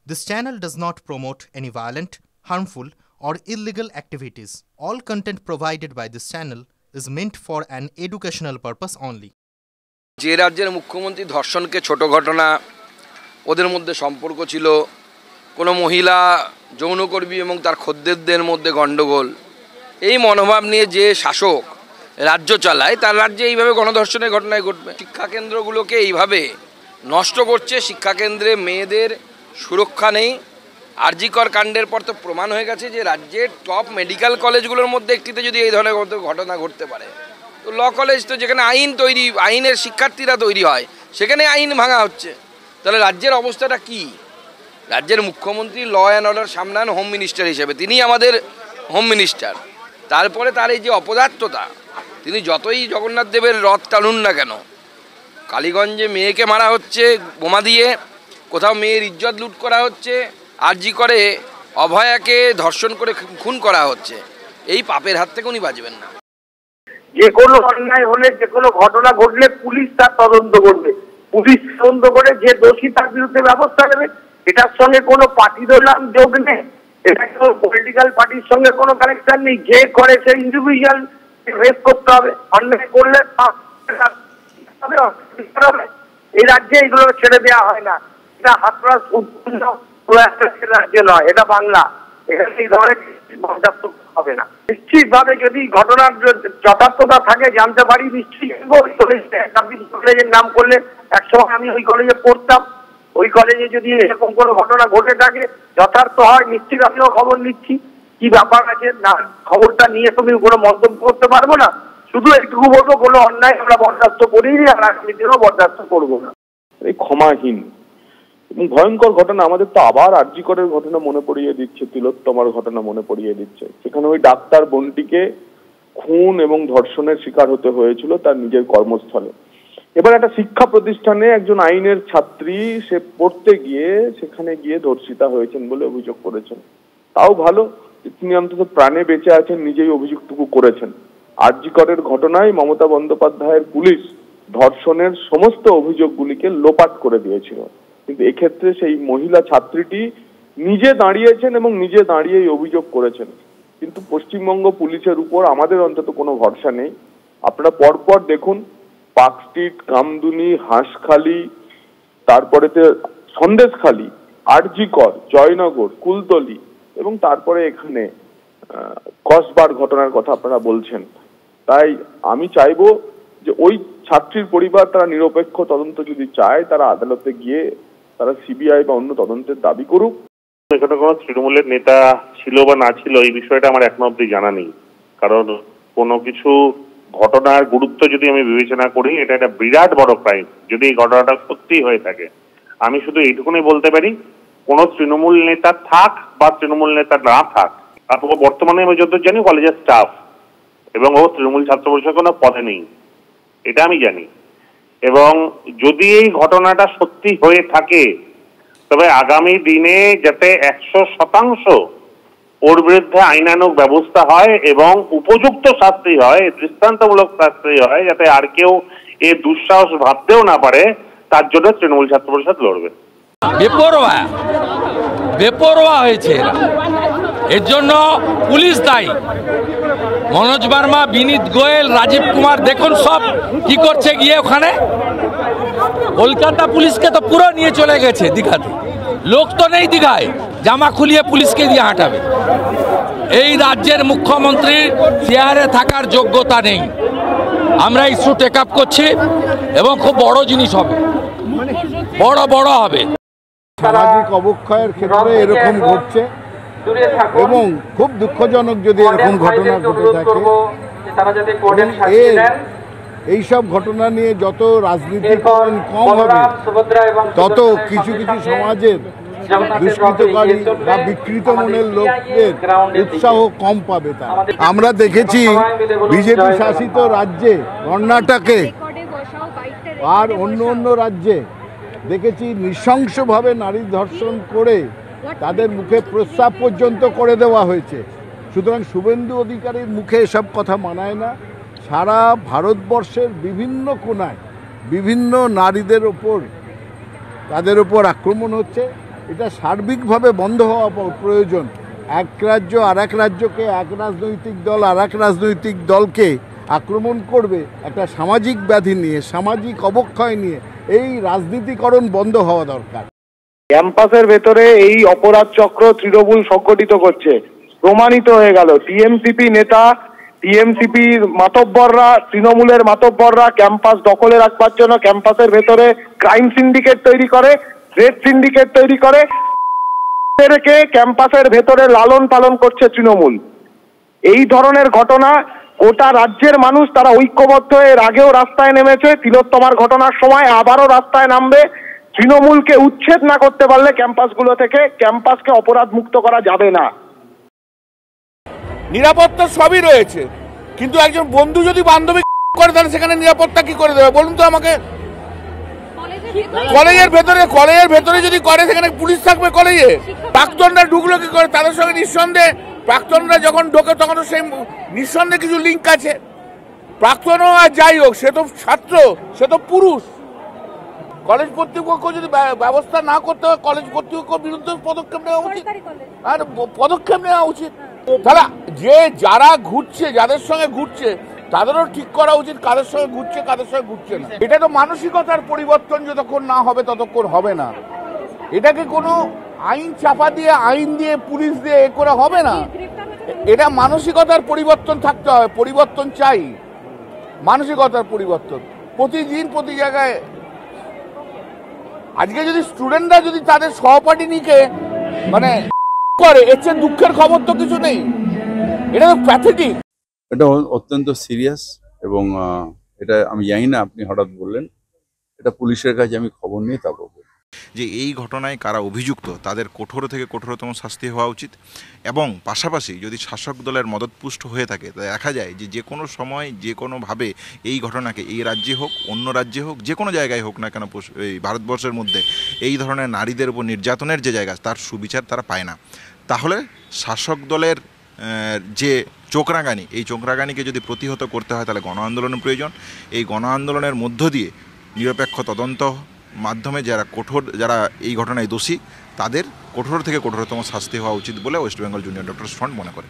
This channel does not promote any violent, harmful, or illegal activities. All content provided by this channel is meant for an educational purpose only. যে রাজ্যের মুখ্যমন্ত্রী ধর্ষণকে ছোট ঘটনা, ওদের মধ্যে সম্পর্ক ছিল, কোনো মহিলা যৌনকর্মী এবং তার খদ্দেরদের মধ্যে গণ্ডগোল, এই মনোভাব নিয়ে যে শাসক রাজ্য চালায় তার রাজ্যে এইভাবে গণধর্ষণের ঘটনায় ঘটবে। শিক্ষাকেন্দ্রগুলোকে এইভাবে নষ্ট করছে। শিক্ষাকেন্দ্রে মেয়েদের সুরক্ষা নেই। আরজিকর কাণ্ডের পর তো প্রমাণ হয়ে গেছে যে রাজ্যের টপ মেডিকেল কলেজগুলোর মধ্যে একটিতে যদি এই ধরনের ঘটনা ঘটতে পারে, তো ল কলেজ তো যেখানে আইনের শিক্ষার্থীরা তৈরি হয়, সেখানে আইন ভাঙা হচ্ছে। তাহলে রাজ্যের অবস্থাটা কি? রাজ্যের মুখ্যমন্ত্রী ল অ্যান্ড অর্ডার সামলান হোম মিনিস্টার হিসেবে, তিনি আমাদের হোম মিনিস্টার। তারপরে তার এই যে অপদার্থতা, তিনি যতই জগন্নাথ দেবের রথ টানুন না কেন, কালীগঞ্জে মেয়েকে মারা হচ্ছে বোমা দিয়ে, কোথাও মেয়ের ইজ্জত লুট করা হচ্ছে, আরজি করে অভয়াকে ধর্ষণ করে খুন করা হচ্ছে, এই পাপের হাত থেকে উনি বাঁচবেন না। যে কোনো অন্যায় হলে, যে কোনো ঘটনা ঘটলে পুলিশ তার তদন্ত করবে। পুলিশ তদন্ত করে যে দোষী তার বিরুদ্ধে ব্যবস্থা নেবে। এটার সঙ্গে কোনো পার্টি দলাম যোগ নেই, এটা কোনো পলিটিক্যাল পার্টির সঙ্গে কোনো কানেকশন নেই। যে করে সে ইন্ডিভিজুয়াল রেস করতে হবে। অন্যায় করলে এই রাজ্যে এগুলো ছেড়ে দেওয়া হয় না। এটা হাতরাস রাজ্য নয়, এটা বাংলা। এখানে এই ধরনের বরদাস্ত হবে না। নিশ্চিতভাবে যদি ঘটনার যথার্থতা থাকে জানতে পারি, নিশ্চিত কলেজের নাম করলে, একসময় আমি ওই কলেজে পড়তাম, ওই কলেজে যদি এরকম কোনো ঘটনা ঘটে থাকে যথার্থ হয়, নিশ্চিত আমিও খবর নিচ্ছি কি ব্যাপার আছে না। খবরটা নিয়ে তুমি কোনো মন্তব্য করতে পারবো না। শুধু একটুকু বলবো, কোনো অন্যায় আমরা বরদাস্ত করিনি, আর আগামী দিনেও বরদাস্ত করবো না। এই ক্ষমাহীন এবং ভয়ঙ্কর ঘটনা আমাদের তো আবার আরজিকরের ঘটনা মনে পড়িয়ে দিচ্ছে, তিলোত্তমার ঘটনা মনে পড়িয়ে দিচ্ছে। সেখানে ওই ডাক্তার বোনটিকে খুন এবং ধর্ষণের শিকার হতে হয়েছিল তার নিজের কর্মস্থলে। এবার একটা শিক্ষা প্রতিষ্ঠানে একজন আইনের ছাত্রী, সে পড়তে গিয়ে সেখানে গিয়ে ধর্ষিতা হয়েছেন বলে অভিযোগ করেছেন। তাও ভালো, তিনি অন্তত প্রাণে বেঁচে আছেন, নিজেই অভিযোগটুকু করেছেন। আরজিকরের ঘটনায় মমতা বন্দ্যোপাধ্যায়ের পুলিশ ধর্ষণের সমস্ত অভিযোগগুলিকে লোপাট করে দিয়েছিল, কিন্তু এক্ষেত্রে সেই মহিলা ছাত্রীটি নিজে দাঁড়িয়েছেন এবং নিজে দাঁড়িয়েই অভিযোগ করেছেন। কিন্তু পশ্চিমবঙ্গ পুলিশের উপর আমাদের অন্তত কোনো ভরসা নেই। আপনারা পরপর দেখুন, পার্ক স্ট্রিট, কামদুনি, হাঁসখালি, তারপরেতে সন্দেশখালি, আরজিকর, জয়নগর, কুলতলি এবং তারপরে এখানে কসবার ঘটনার কথা আপনারা বলছেন। তাই আমি চাইবো যে ওই ছাত্রীর পরিবার তারা নিরপেক্ষ তদন্ত যদি চায়, তারা আদালতে গিয়ে তারা সিবিআই বা অন্য তদন্তের দাবি করুক। এখানে কোনো তৃণমূলের নেতা ছিল বা না ছিল এই বিষয়টা আমার এখনো অব্দি জানা নেই। কারণ কোনো কিছু ঘটনার গুরুত্ব যদি আমি বিবেচনা করি, এটা একটা বিরাট বড় ক্রাইম যদি এই ঘটনাটা সত্যি হয়ে থাকে। আমি শুধু এইটুকুনি বলতে পারি, কোনো তৃণমূল নেতা থাক বা তৃণমূল নেতা না থাক, আপনাকে বর্তমানে আমি যত জানি কলেজের স্টাফ, এবং ও তৃণমূল ছাত্র পরিষদের কোনো পদে নেই, এটা আমি জানি। এবং যদি এই ঘটনাটা সত্যি হয়ে থাকে, তবে আগামী দিনে যাতে 100% ওর বিরুদ্ধে আইনানুগ ব্যবস্থা হয় এবং উপযুক্ত শাস্তি হয়, দৃষ্টান্তমূলক শাস্তি হয়, যাতে আর কেউ এই দুঃসাহস ভাবতেও না পারে, তার জন্য তৃণমূল ছাত্র পরিষদ লড়বে। বেপরোয়া হয়েছে, এর জন্য পুলিশ দায়ী। মনোজ বার্মা, বিনীত গোয়েল, রাজীব কুমার, দেখুন সব কি করছে গিয়ে ওখানে। কলকাতা পুলিশকে তো পুরো নিয়ে চলে গেছে দীঘাতে। লোক তো নেই দীঘায়, জামা খুলিয়ে পুলিশকে দিয়ে হাঁটাবে। এই রাজ্যের মুখ্যমন্ত্রীর চেয়ারে থাকার যোগ্যতা নেই। আমরা ইস্যু টেক আপ করছি এবং খুব বড় জিনিস হবে, বড় হবে। সামাজিক অবক্ষয়ের ক্ষেত্রে এরকম ঘটছে এবং খুব দুঃখজনক যদি এরকম ঘটনা ঘটে থাকে। এইসব ঘটনা নিয়ে যত রাজনীতিকরণ কম হবে, তত কিছু কিছু সমাজের দুষ্কৃতকারী বা বিকৃত মনের লোকদের উৎসাহ কম পাবে। তারা আমরা দেখেছি বিজেপি শাসিত রাজ্যে, কর্ণাটকে আর অন্য রাজ্যে দেখেছি নৃশংসভাবে নারী ধর্ষণ করে তাদের মুখে প্রস্রাব পর্যন্ত করে দেওয়া হয়েছে। সুতরাং শুভেন্দু অধিকারীর মুখে এসব কথা মানায় না। সারা ভারতবর্ষের বিভিন্ন কোণায় বিভিন্ন নারীদের ওপর, তাদের ওপর আক্রমণ হচ্ছে। এটা সার্বিকভাবে বন্ধ হওয়া প্রয়োজন। এক রাজ্য আর এক রাজ্যকে, এক রাজনৈতিক দল আর এক রাজনৈতিক দলকে আক্রমণ করবে একটা সামাজিক ব্যাধি নিয়ে, সামাজিক অবক্ষয় নিয়ে, এই রাজনীতিকরণ বন্ধ হওয়া দরকার। ক্যাম্পাসের ভেতরে এই অপরাধ চক্র তৃণমূল সংগঠিত করছে, প্রমাণিত হয়ে গেল। টিএমসিপি নেতা, টিএমসিপির মাতব্বররা, তৃণমূলের মাতব্বররা ক্যাম্পাস দখলে রাখবার জন্য ক্যাম্পাসের ভেতরে ক্রাইম সিন্ডিকেট তৈরি করে, রেড সিন্ডিকেট তৈরি করে, রেখে ক্যাম্পাসের ভেতরে লালন পালন করছে তৃণমূল। এই ধরনের ঘটনা গোটা রাজ্যের মানুষ তারা ঐক্যবদ্ধ হয়ে এর আগেও রাস্তায় নেমেছে, তিলোত্তমার ঘটনার সময় আবারও রাস্তায় নামবে। তৃণমূলকে উচ্ছেদ না করতে পারলে ক্যাম্পাসগুলো থেকে ক্যাম্পাসকে অপরাধ মুক্ত করা যাবে না। নিরাপত্তা সবই রয়েছে, কিন্তু একজন বন্ধু যদি বান্ধবী করে তাহলে সেখানে নিরাপত্তা কি করে দেবে বলুন তো আমাকে? কলেজের ভেতরে যদি করে সেখানে পুলিশ থাকবে কলেজে? প্রাক্তনরা ঢুকলো কি করে? তাদের সঙ্গে নিঃসন্দেহে প্রাক্তনরা যখন ঢোকে তখন তো সেই নিঃসন্দেহে কিছু লিঙ্ক আছে। প্রাক্তনও আর যাই হোক, সে তো ছাত্র, সে তো পুরুষ। কলেজ কর্তৃপক্ষ যদি ব্যবস্থা না করতে হয়, কলেজ কর্তৃপক্ষের বিরুদ্ধে পদক্ষেপ নেওয়া উচিত। আর পদক্ষেপ নেওয়া উচিত। তাহলে যারা ঘুরছে, যাদের সঙ্গে ঘুরছে তাদেরও ঠিক করা উচিত কাদের সঙ্গে ঘুরছে, কাদের সঙ্গে ঘুরছে না। এটা তো মানসিকতার পরিবর্তন যতক্ষণ না হবে ততক্ষণ হবে না। এটাকে কোনো আইন চাপা দিয়ে, আইন দিয়ে, পুলিশ দিয়ে এ করে হবে না। এটা মানসিকতার পরিবর্তন থাকতে হবে। পরিবর্তন চাই, মানসিকতার পরিবর্তন প্রতিদিন প্রতি জায়গায়। আজকে যদি স্টুডেন্টরা যদি তাদের সহপাঠিনীকে মানে করে, এর চেয়ে দুঃখের খবর তো কিছু নেই। এটা তো প্যাথেটিক। এটা অত্যন্ত সিরিয়াস এবং এটা আমি জানি না, আপনি হঠাৎ বললেন, এটা পুলিশের কাছে আমি খবর নিয়ে তারপর বলব যে এই ঘটনায় কারা অভিযুক্ত তাদের কঠোর থেকে কঠোরতম শাস্তি হওয়া উচিত। এবং পাশাপাশি যদি শাসক দলের মদতপুষ্ট হয়ে থাকে দেখা যায় যে কোনো সময় যে কোনোভাবে এই ঘটনাকে এই রাজ্যে হোক, অন্য রাজ্যে হোক, যে কোনো জায়গায় হোক না কেন, এই ভারতবর্ষের মধ্যে এই ধরনের নারীদের উপর নির্যাতনের যে জায়গা, তার সুবিচার তারা পায় না। তাহলে শাসক দলের যে চোখরাঙানি, এই চোখরাঙানিকে যদি প্রতিহত করতে হয় তাহলে গণ আন্দোলনের প্রয়োজন। এই গণ আন্দোলনের মধ্য দিয়ে নিরপেক্ষ তদন্ত মাধ্যমে যারা এই ঘটনায় দোষী তাদের কঠোর থেকে কঠোরতম শাস্তি হওয়া উচিত বলে West Bengal junior doctors front মনে করে।